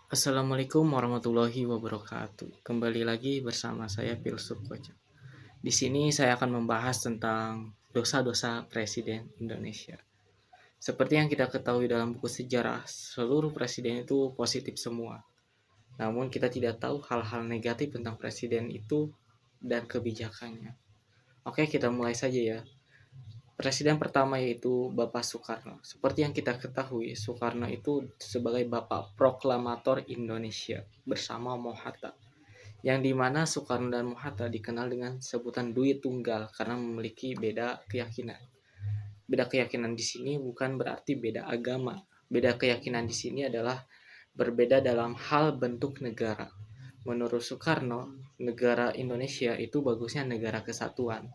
Assalamualaikum warahmatullahi wabarakatuh. Kembali lagi bersama saya Filsuf Kocak. Di sini saya akan membahas tentang dosa-dosa Presiden Indonesia. Seperti yang kita ketahui dalam buku sejarah, seluruh presiden itu positif semua. Namun kita tidak tahu hal-hal negatif tentang presiden itu dan kebijakannya. Oke, kita mulai saja ya. Presiden pertama yaitu Bapak Soekarno. Seperti yang kita ketahui, Soekarno itu sebagai Bapak Proklamator Indonesia bersama Mohatta. Yang dimana Soekarno dan Mohatta dikenal dengan sebutan duit tunggal karena memiliki beda keyakinan. Beda keyakinan di sini bukan berarti beda agama. Beda keyakinan di sini adalah berbeda dalam hal bentuk negara. Menurut Soekarno, negara Indonesia itu bagusnya negara kesatuan.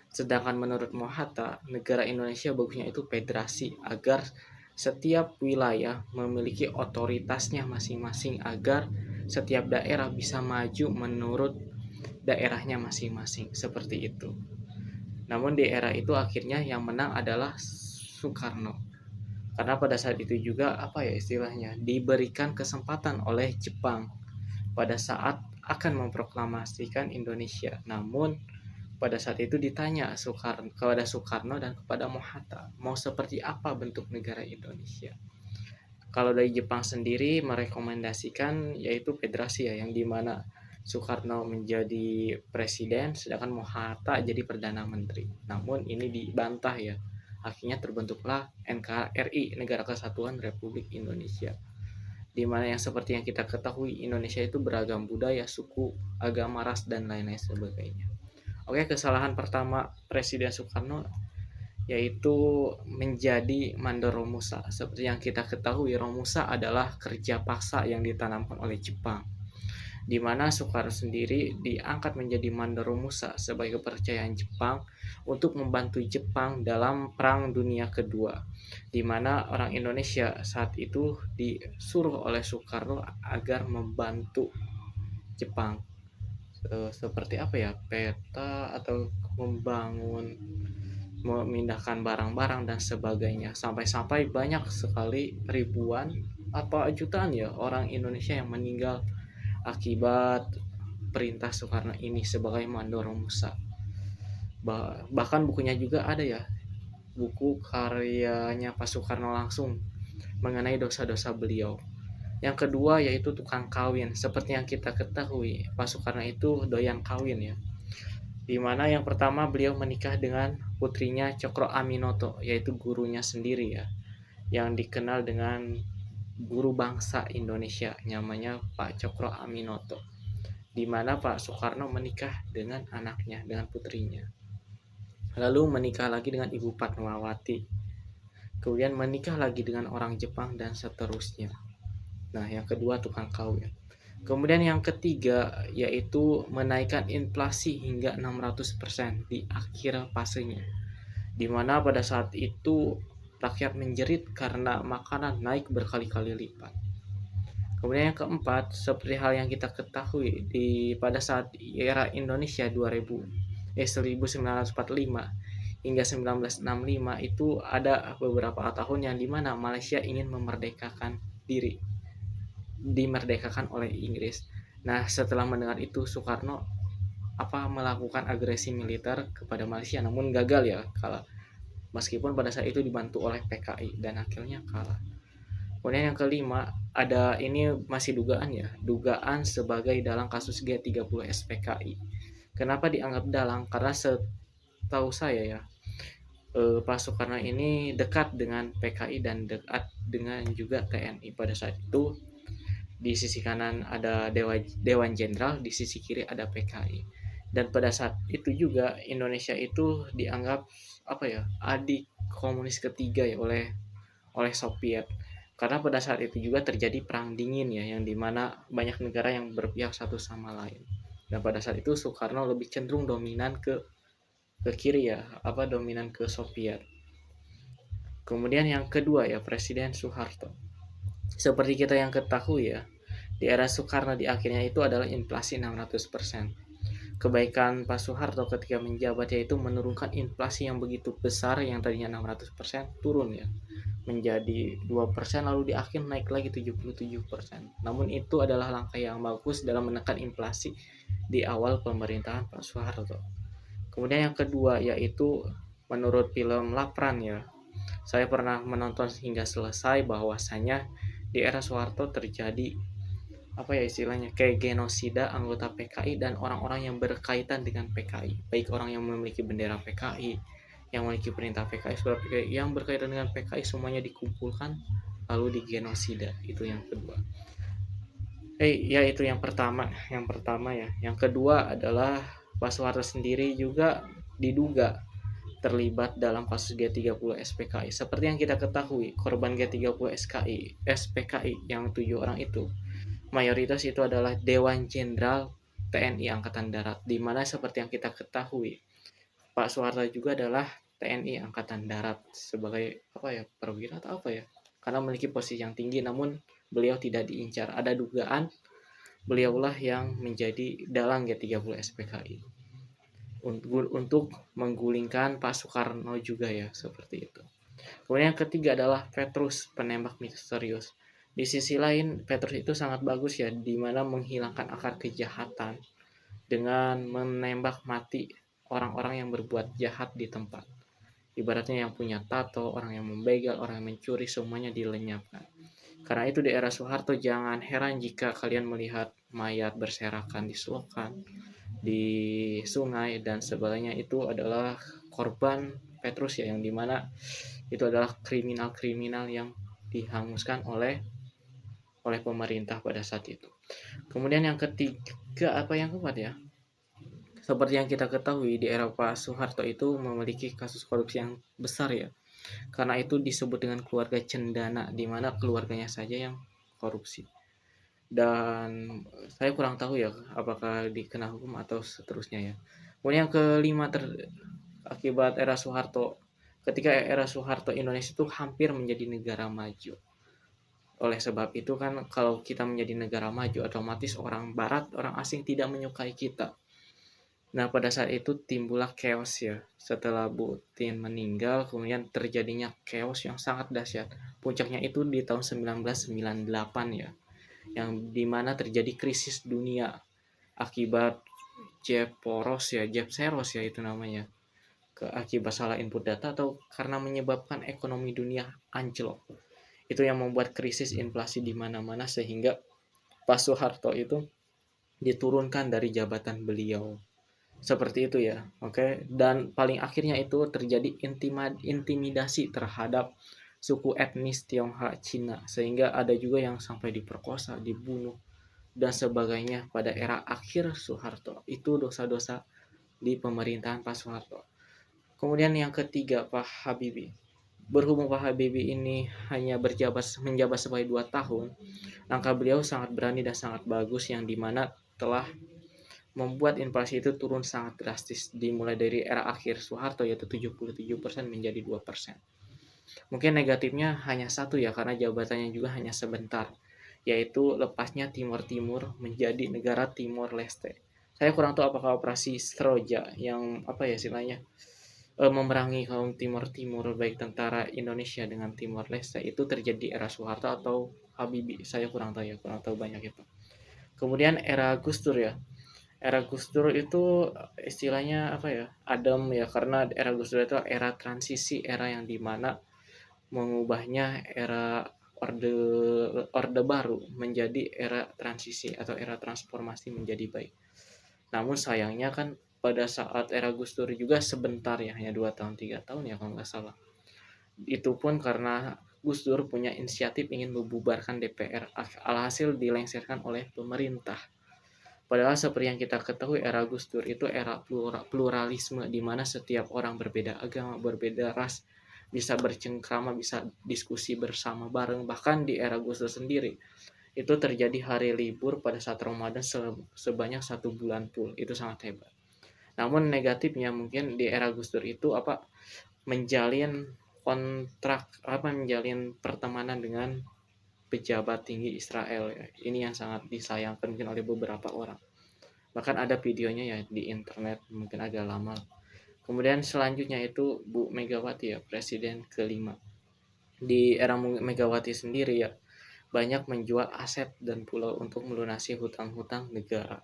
Sedangkan menurut Mohatta, negara Indonesia bagusnya itu federasi agar setiap wilayah memiliki otoritasnya masing-masing agar setiap daerah bisa maju menurut daerahnya masing-masing seperti itu. Namun di era itu akhirnya yang menang adalah Soekarno. Karena pada saat itu juga apa ya istilahnya diberikan kesempatan oleh Jepang pada saat akan memproklamasikan Indonesia. Namun pada saat itu ditanya kepada Soekarno dan kepada Mohatta, mau seperti apa bentuk negara Indonesia. Kalau dari Jepang sendiri merekomendasikan yaitu federasi ya, yang dimana Soekarno menjadi presiden, sedangkan Mohatta jadi perdana menteri. Namun ini dibantah ya. Akhirnya terbentuklah NKRI, Negara Kesatuan Republik Indonesia. Di mana yang seperti yang kita ketahui Indonesia itu beragam budaya, suku, agama, ras dan lain-lain sebagainya. Oke, kesalahan pertama Presiden Soekarno yaitu menjadi mandor Romusa. Seperti yang kita ketahui, Romusa adalah kerja paksa yang ditanamkan oleh Jepang, di mana Soekarno sendiri diangkat menjadi mandor Romusa sebagai kepercayaan Jepang untuk membantu Jepang dalam Perang Dunia Kedua, di mana orang Indonesia saat itu disuruh oleh Soekarno agar membantu Jepang. Seperti apa ya, peta atau membangun, memindahkan barang-barang dan sebagainya, sampai-sampai banyak sekali ribuan apa jutaan ya orang Indonesia yang meninggal akibat perintah Soekarno ini sebagai mandor Musa. Bahkan bukunya juga ada ya, buku karyanya Pak Soekarno langsung mengenai dosa-dosa beliau. Yang kedua yaitu tukang kawin. Seperti yang kita ketahui, Pak Soekarno itu doyan kawin ya. Di mana yang pertama beliau menikah dengan putrinya Cokro Aminoto, yaitu gurunya sendiri ya, yang dikenal dengan guru bangsa Indonesia, namanya Pak Cokro Aminoto. Di mana Pak Soekarno menikah dengan anaknya, dengan putrinya. Lalu menikah lagi dengan Ibu Fatmawati. Kemudian menikah lagi dengan orang Jepang dan seterusnya. Nah, yang kedua tukang kawin. Kemudian yang ketiga yaitu menaikkan inflasi hingga 600% di akhir fasenya. Di mana pada saat itu rakyat menjerit karena makanan naik berkali-kali lipat. Kemudian yang keempat, seperti hal yang kita ketahui pada saat era Indonesia 1945 hingga 1965 itu ada beberapa tahun yang dimana Malaysia ingin memerdekakan diri, dimerdekakan oleh Inggris. Nah, setelah mendengar itu Soekarno melakukan agresi militer kepada Malaysia, namun gagal ya, kalah. Meskipun pada saat itu dibantu oleh PKI dan akhirnya kalah. Kemudian yang kelima, ada ini masih dugaan ya, dugaan sebagai dalang kasus G30 SPKI. Kenapa dianggap dalang? Karena setahu saya ya, Pak Soekarno ini dekat dengan PKI dan dekat dengan juga TNI. Pada saat itu di sisi kanan ada Dewan Jenderal, di sisi kiri ada PKI. Dan pada saat itu juga Indonesia itu dianggap adik komunis ketiga ya oleh Soviet. Karena pada saat itu juga terjadi perang dingin ya, yang dimana banyak negara yang berpihak satu sama lain. Dan pada saat itu Soekarno lebih cenderung dominan ke kiri ya, dominan ke Soviet. Kemudian yang kedua ya, Presiden Soeharto. Seperti kita yang ketahui ya, di era Soekarno di akhirnya itu adalah inflasi 600%. Kebaikan Pak Soeharto ketika menjabat yaitu menurunkan inflasi yang begitu besar yang tadinya 600% turun ya, menjadi 2% lalu di akhir naik lagi 77%. Namun itu adalah langkah yang bagus dalam menekan inflasi di awal pemerintahan Pak Soeharto. Kemudian yang kedua yaitu menurut film Lapran ya. Saya pernah menonton hingga selesai bahwasanya di era Soeharto terjadi apa ya istilahnya kayak genosida anggota PKI dan orang-orang yang berkaitan dengan PKI, baik orang yang memiliki bendera PKI, yang memiliki perintah PKI, surat PKI, yang berkaitan dengan PKI semuanya dikumpulkan lalu digenosida. Itu yang kedua. Ya itu yang pertama ya. Yang kedua adalah Pak Soeharto sendiri juga diduga terlibat dalam kasus G30 SPKI. Seperti yang kita ketahui, korban G30 SPKI yang 7 orang itu mayoritas itu adalah Dewan Jenderal TNI Angkatan Darat, di mana seperti yang kita ketahui, Pak Soeharto juga adalah TNI Angkatan Darat sebagai apa ya perwira atau apa ya, karena memiliki posisi yang tinggi, namun beliau tidak diincar. Ada dugaan beliaulah yang menjadi dalang G30 SPKI untuk menggulingkan Pak Soekarno juga ya, seperti itu. Kemudian yang ketiga adalah Petrus, penembak misterius. Di sisi lain, Petrus itu sangat bagus ya, di mana menghilangkan akar kejahatan dengan menembak mati orang-orang yang berbuat jahat di tempat. Ibaratnya yang punya tato, orang yang membegal, orang yang mencuri, semuanya dilenyapkan. Karena itu di era Soeharto jangan heran jika kalian melihat mayat berserakan di selokan, di sungai dan sebagainya, itu adalah korban Petrus ya, yang dimana itu adalah kriminal-kriminal yang dihanguskan oleh pemerintah pada saat itu. Kemudian yang ketiga, apa yang keempat ya? Seperti yang kita ketahui di era Pak Soeharto itu memiliki kasus korupsi yang besar ya. Karena itu disebut dengan keluarga cendana, di mana keluarganya saja yang korupsi. Dan saya kurang tahu ya apakah dikena hukum atau seterusnya ya. Kemudian yang kelima, akibat era Soeharto, ketika era Soeharto Indonesia itu hampir menjadi negara maju. Oleh sebab itu kan kalau kita menjadi negara maju otomatis orang barat, orang asing tidak menyukai kita. Nah pada saat itu timbullah chaos ya. Setelah Bu Tin meninggal kemudian terjadinya chaos yang sangat dahsyat. Puncaknya itu di tahun 1998 ya. Yang dimana terjadi krisis dunia akibat Jeff Bezos ya itu namanya. Akibat salah input data atau karena menyebabkan ekonomi dunia anjlok. Itu yang membuat krisis inflasi di mana-mana sehingga Pak Soeharto itu diturunkan dari jabatan beliau. Seperti itu ya. Oke, dan paling akhirnya itu terjadi intimidasi terhadap suku etnis Tionghoa Cina sehingga ada juga yang sampai diperkosa, dibunuh dan sebagainya pada era akhir Soeharto. Itu dosa-dosa di pemerintahan Pak Soeharto. Kemudian yang ketiga, Pak Habibie. Berhubung Pak Habibie ini hanya menjabat sebagai 2 tahun, langkah beliau sangat berani dan sangat bagus yang dimana telah membuat inflasi itu turun sangat drastis dimulai dari era akhir Soeharto yaitu 77% menjadi 2%. Mungkin negatifnya hanya satu ya karena jabatannya juga hanya sebentar, yaitu lepasnya Timor Timur menjadi negara Timor Leste. Saya kurang tahu apakah operasi Seroja yang apa ya istilahnya memerangi kaum Timor Timur baik tentara Indonesia dengan Timor Leste itu terjadi di era Soeharto atau Habibie. Saya kurang tahu ya, kurang tahu banyak itu. Kemudian era Gus Dur ya. Era Gus Dur itu istilahnya apa ya? Adem ya karena era Gus Dur itu era transisi, era yang dimana mengubahnya era orde orde baru menjadi era transisi atau era transformasi menjadi baik. Namun sayangnya kan pada saat era Gus Dur juga sebentar ya, hanya 2 tahun 3 tahun ya kalau nggak salah. Itu pun karena Gus Dur punya inisiatif ingin membubarkan DPR, alhasil dilengsarkan oleh pemerintah. Padahal seperti yang kita ketahui era Gus Dur itu era pluralisme di mana setiap orang berbeda agama, berbeda ras, bisa bercengkrama, bisa diskusi bersama bareng. Bahkan di era Gus Dur sendiri itu terjadi hari libur pada saat Ramadan sebanyak 1 bulan full. Itu sangat hebat. Namun negatifnya mungkin di era Gus Dur itu menjalin menjalin pertemanan dengan pejabat tinggi Israel ya. Ini yang sangat disayangkan mungkin oleh beberapa orang. Bahkan ada videonya ya di internet, mungkin agak lama. Kemudian selanjutnya itu Bu Megawati ya, presiden kelima. Di era Megawati sendiri ya, banyak menjual aset dan pulau untuk melunasi hutang-hutang negara.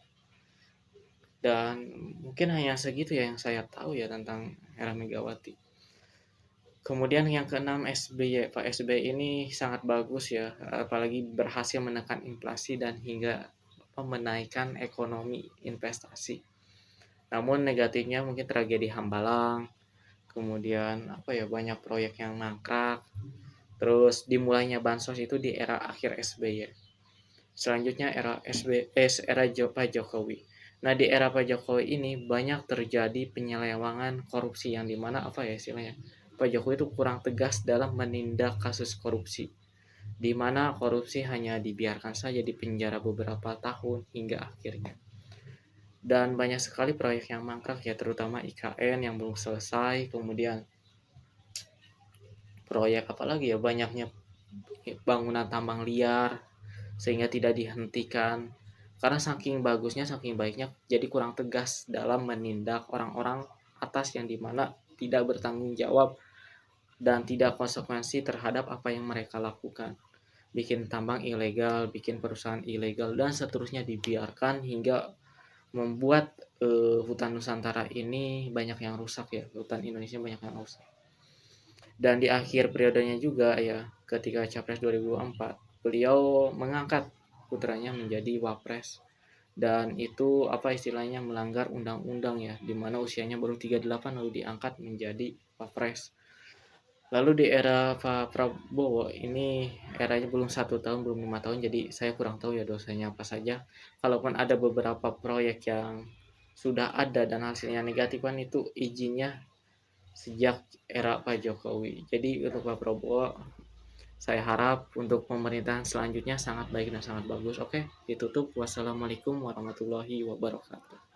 Dan mungkin hanya segitu ya yang saya tahu ya tentang era Megawati. Kemudian yang keenam SBY. Pak SBY ini sangat bagus ya, apalagi berhasil menekan inflasi dan hingga menaikkan ekonomi investasi. Namun negatifnya mungkin tragedi Hambalang, kemudian apa ya, banyak proyek yang mangkrak. Terus dimulainya bansos itu di era akhir SBY. Selanjutnya era Pak Jokowi. Nah, di era Pak Jokowi ini banyak terjadi penyelewangan korupsi yang dimana apa ya istilahnya, Pak Jokowi itu kurang tegas dalam menindak kasus korupsi, di mana korupsi hanya dibiarkan saja di penjara beberapa tahun hingga akhirnya. Dan banyak sekali proyek yang mangkrak ya, terutama IKN yang belum selesai, kemudian proyek apalagi ya, banyaknya bangunan tambang liar sehingga tidak dihentikan karena saking bagusnya, saking baiknya, jadi kurang tegas dalam menindak orang-orang atas yang dimana tidak bertanggung jawab dan tidak konsekuensi terhadap apa yang mereka lakukan. Bikin tambang ilegal, bikin perusahaan ilegal, dan seterusnya dibiarkan hingga membuat hutan Nusantara ini banyak yang rusak ya, hutan Indonesia banyak yang rusak. Dan di akhir periodenya juga ya, ketika Capres 2024, beliau mengangkat putranya menjadi Wapres. Dan itu apa istilahnya, melanggar undang-undang ya, di mana usianya baru 38 lalu diangkat menjadi Wapres. Lalu di era Pak Prabowo ini, eranya belum 1 tahun, belum 5 tahun, jadi saya kurang tahu ya dosanya apa saja. Kalaupun ada beberapa proyek yang sudah ada dan hasilnya negatif kan itu izinnya sejak era Pak Jokowi. Jadi untuk Pak Prabowo, saya harap untuk pemerintahan selanjutnya sangat baik dan sangat bagus. Oke, ditutup. Wassalamualaikum warahmatullahi wabarakatuh.